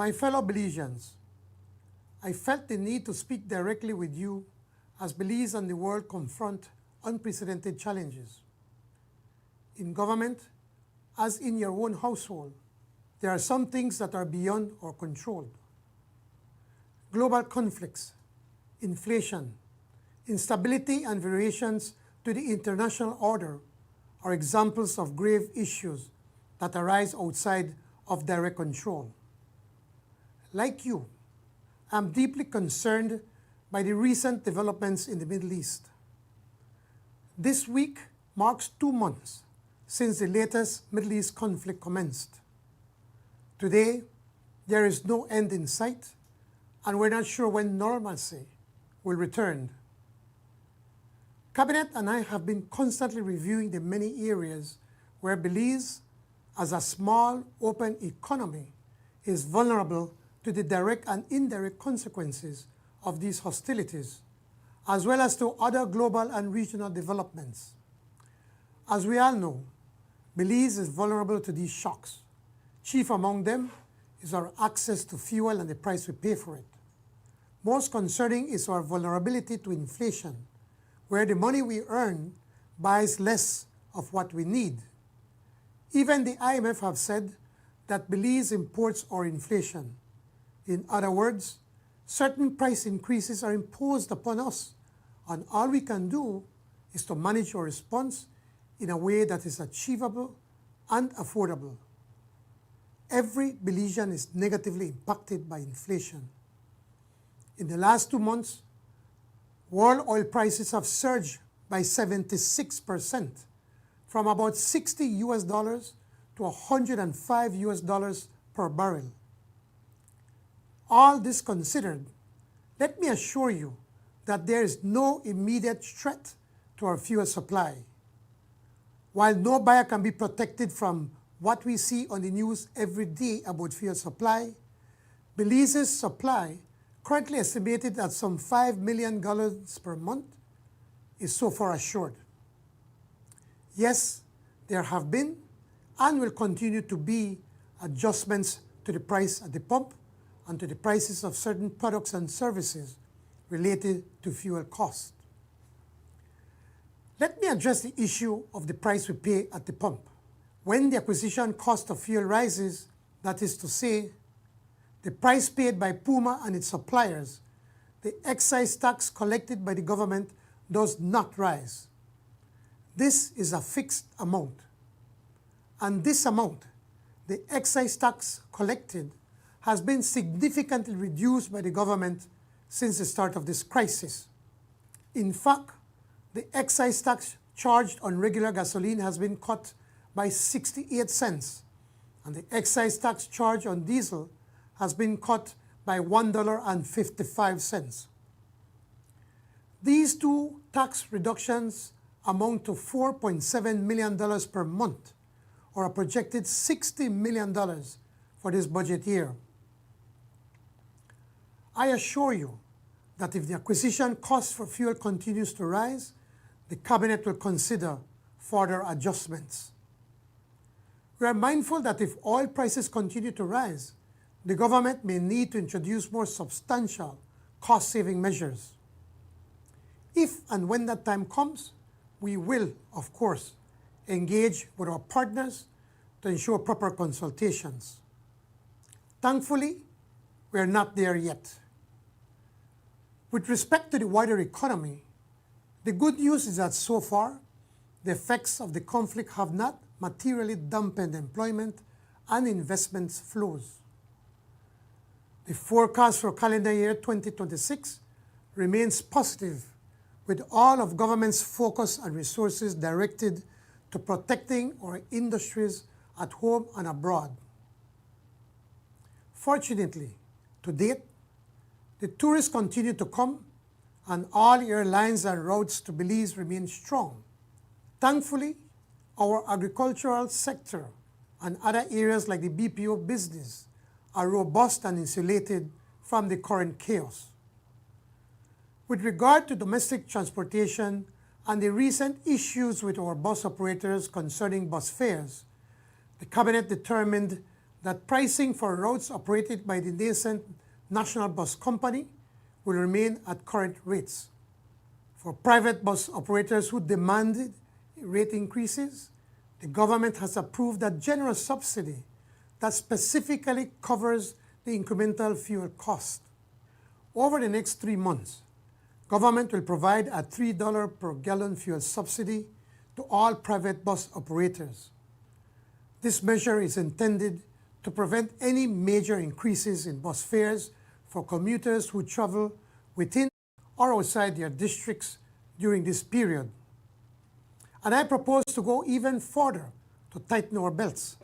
My fellow Belizeans, I felt the need to speak directly with you as Belize and the world confront unprecedented challenges. In government, as in your own household, there are some things that are beyond our control. Global conflicts, inflation, instability and variations to the international order are examples of grave issues that arise outside of direct control. Like you, I'm deeply concerned by the recent developments in the Middle East. This week marks 2 months since the latest Middle East conflict commenced. Today, there is no end in sight, and we're not sure when normalcy will return. Cabinet and I have been constantly reviewing the many areas where Belize, as a small, open economy, is vulnerable to the direct and indirect consequences of these hostilities, as well as to other global and regional developments. As we all know, Belize is vulnerable to these shocks. Chief among them is our access to fuel and the price we pay for it. Most concerning is our vulnerability to inflation, where the money we earn buys less of what we need. Even the IMF have said that Belize imports our inflation. In other words, certain price increases are imposed upon us, and all we can do is to manage our response in a way that is achievable and affordable. Every Belizean is negatively impacted by inflation. In the last 2 months, world oil prices have surged by 76%, from about $60 to $105 per barrel. All this considered, let me assure you that there is no immediate threat to our fuel supply. While no buyer can be protected from what we see on the news every day about fuel supply, Belize's supply, currently estimated at some 5 million gallons per month, is so far assured. Yes, there have been and will continue to be adjustments to the price at the pump and to the prices of certain products and services related to fuel cost. Let me address the issue of the price we pay at the pump. When the acquisition cost of fuel rises, that is to say, the price paid by Puma and its suppliers, the excise tax collected by the government does not rise. This is a fixed amount. And this amount, the excise tax collected, has been significantly reduced by the government since the start of this crisis. In fact, the excise tax charged on regular gasoline has been cut by 68 cents, and the excise tax charged on diesel has been cut by $1.55. These two tax reductions amount to $4.7 million per month, or a projected $60 million for this budget year. I assure you that if the acquisition cost for fuel continues to rise, the Cabinet will consider further adjustments. We are mindful that if oil prices continue to rise, the government may need to introduce more substantial cost-saving measures. If and when that time comes, we will, of course, engage with our partners to ensure proper consultations. Thankfully, we are not there yet. With respect to the wider economy, the good news is that so far, the effects of the conflict have not materially dampened employment and investment flows. The forecast for calendar year 2026 remains positive, with all of government's focus and resources directed to protecting our industries at home and abroad. Fortunately, to date, the tourists continue to come, and all airlines and routes to Belize remain strong. Thankfully, our agricultural sector and other areas like the BPO business are robust and insulated from the current chaos. With regard to domestic transportation and the recent issues with our bus operators concerning bus fares, the Cabinet determined that pricing for routes operated by the nascent National Bus Company will remain at current rates. For private bus operators who demanded rate increases, the government has approved a generous subsidy that specifically covers the incremental fuel cost. Over the next 3 months, government will provide a $3 per gallon fuel subsidy to all private bus operators. This measure is intended to prevent any major increases in bus fares for commuters who travel within or outside their districts during this period. And I propose to go even further to tighten our belts.